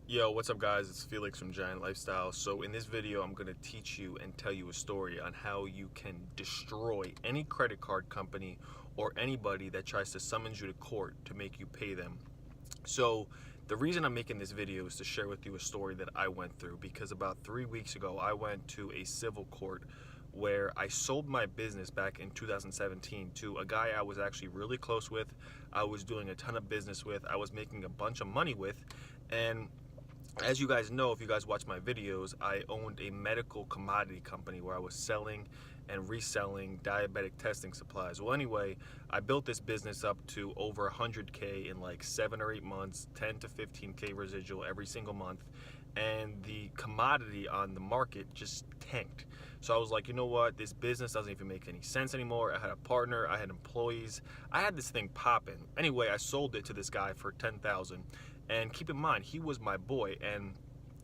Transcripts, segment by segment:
Yo, what's up guys? It's Felix from Giant Lifestyle. So in this video, I'm going to teach you and tell you a story on how you can destroy any credit card company or anybody that tries to summons you to court to make you pay them. So the reason I'm making this video is to share with you a story that I went through, because about 3 weeks ago, I went to a civil court where I sold my business back in 2017 to a guy I was actually really close with. I was doing a ton of business with, I was making a bunch of money with, and as you guys know, if you guys watch my videos, I owned a medical commodity company where I was selling and reselling diabetic testing supplies. Well, anyway, I built this business up to over 100K in like 7 or 8 months, 10 to 15K residual every single month, and the commodity on the market just tanked. So I was like, you know what, this business doesn't even make any sense anymore. I had a partner, I had employees, I had this thing popping. Anyway, I sold it to this guy for 10,000. And keep in mind, he was my boy, and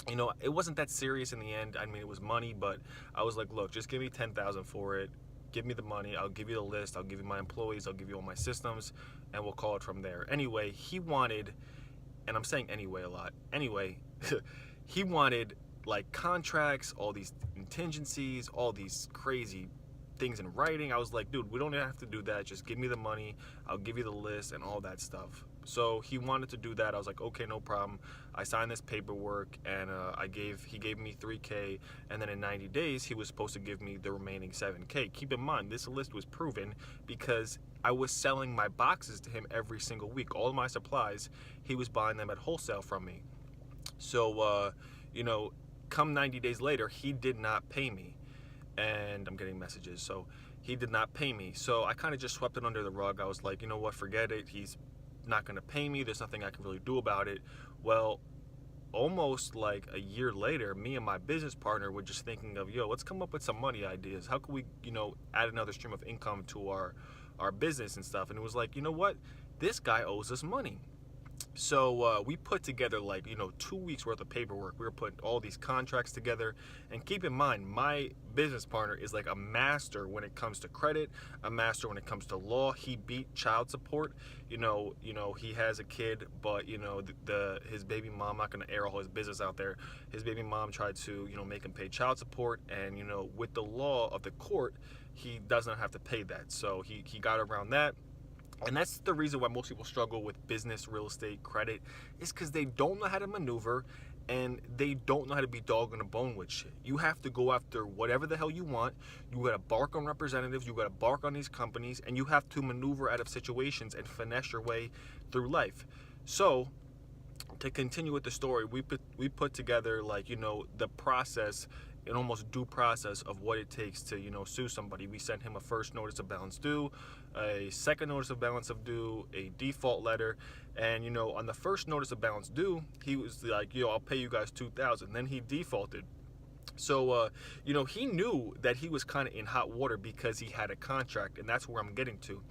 you know, it wasn't that serious in the end. I mean, it was money, but I was like, look, just give me 10,000 for it. Give me the money. I'll give you the list. I'll give you my employees. I'll give you all my systems, and we'll call it from there. Anyway, he wanted, and I'm saying anyway a lot. Anyway, he wanted like contracts, all these contingencies, all these crazy things in writing. I was like, dude, we don't have to do that. Just give me the money. I'll give you the list and all that stuff. So he wanted to do that. I was like, okay, no problem. I signed this paperwork, and he gave me 3K, and then in 90 days he was supposed to give me the remaining 7K. Keep in mind, this list was proven because I was selling my boxes to him every single week. All of my supplies, he was buying them at wholesale from me. So you know, come 90 days later, he did not pay me, and I'm getting messages. So he did not pay me. So I kind of just swept it under the rug. I was like, you know what, forget it. He's not going to pay me. There's nothing I can really do about it. Well, almost like a year later, me and my business partner were just thinking of, yo, let's come up with some money ideas. How can we, you know, add another stream of income to our business and stuff? And it was like, you know what, this guy owes us money. So we put together, like, you know, 2 weeks worth of paperwork. We were putting all these contracts together. And keep in mind, my business partner is like a master when it comes to credit, a master when it comes to law. He beat child support. He has a kid, but you know, his baby mom, I'm not gonna air all his business out there. His baby mom tried to, you know, make him pay child support, and you know, with the law of the court, he does not have to pay that. So he got around that. And that's the reason why most people struggle with business, real estate, credit, is because they don't know how to maneuver, and they don't know how to be dog on a bone with shit. You have to go after whatever the hell you want. You gotta bark on representatives, you gotta bark on these companies, and you have to maneuver out of situations and finesse your way through life. So to continue with the story, we put together, like, you know, the process, an almost due process of what it takes to, you know, sue somebody. We sent him a first notice of balance due, a second notice of balance of due, a default letter, and you know, on the first notice of balance due, he was like, yo, I'll pay you guys 2,000. Then he defaulted. So you know, he knew that he was kind of in hot water because he had a contract, and that's where I'm getting to.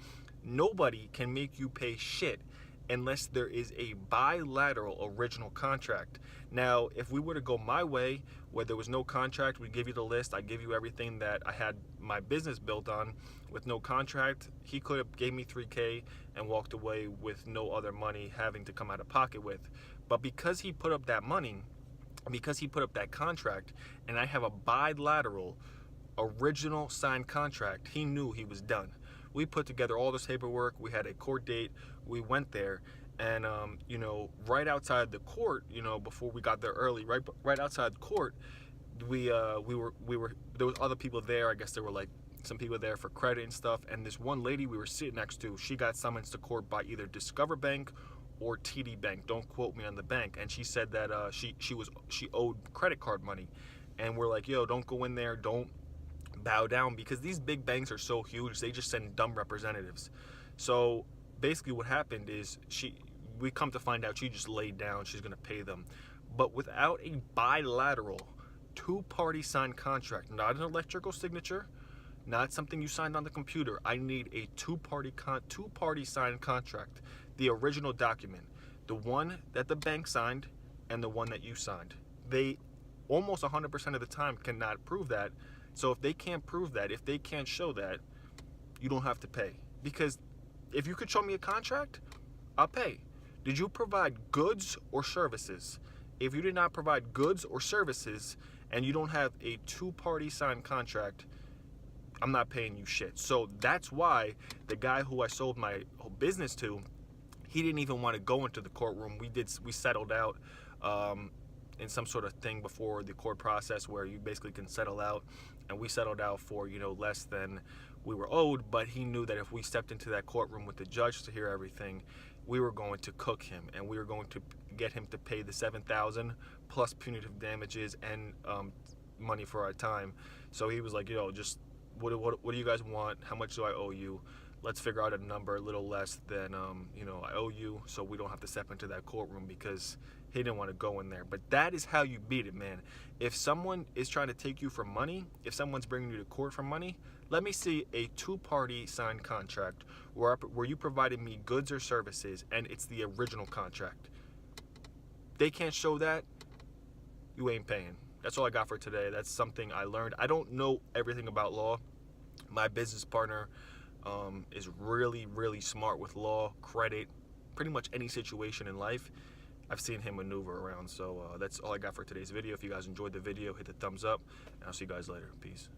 Nobody can make you pay shit unless there is a bilateral original contract. Now, if we were to go my way, where there was no contract, we give you the list, I give you everything that I had my business built on with no contract, he could have gave me 3K and walked away with no other money having to come out of pocket with. But because he put up that money, because he put up that contract, and I have a bilateral original signed contract, he knew he was done. We put together all this paperwork. We had a court date. We went there, and you know, right outside the court, you know, before we got there early, right outside the court, we were there was other people there. I guess there were like some people there for credit and stuff. And this one lady we were sitting next to, she got summoned to court by either Discover Bank or TD Bank. Don't quote me on the bank. And she said that she owed credit card money, and we're like, yo, don't go in there. Don't bow down, because these big banks are so huge, they just send dumb representatives. So basically what happened is we come to find out she just laid down, she's gonna pay them. But without a bilateral two-party signed contract, not an electrical signature, not something you signed on the computer, I need a two-party signed contract, the original document, the one that the bank signed and the one that you signed. They almost 100% of the time cannot prove that. So if they can't prove that, if they can't show that, you don't have to pay. Because if you could show me a contract, I'll pay. Did you provide goods or services? If you did not provide goods or services and you don't have a two-party signed contract, I'm not paying you shit. So that's why the guy who I sold my whole business to, he didn't even want to go into the courtroom. We settled out in some sort of thing before the court process where you basically can settle out, and we settled out for, you know, less than we were owed. But he knew that if we stepped into that courtroom with the judge to hear everything, we were going to cook him, and we were going to get him to pay the $7,000 plus punitive damages and money for our time. So he was like, you know, just what do you guys want? How much do I owe you? Let's figure out a number a little less than you know, I owe you, so we don't have to step into that courtroom, because he didn't want to go in there. But that is how you beat it, man. If someone is trying to take you for money, if someone's bringing you to court for money, let me see a two-party signed contract where you provided me goods or services, and it's the original contract. They can't show that, you ain't paying. That's all I got for today. That's something I learned. I don't know everything about law. My business partner is really, really smart with law, credit, pretty much any situation in life. I've seen him maneuver around. So that's all I got for today's video. If you guys enjoyed the video, hit the thumbs up, and I'll see you guys later. Peace.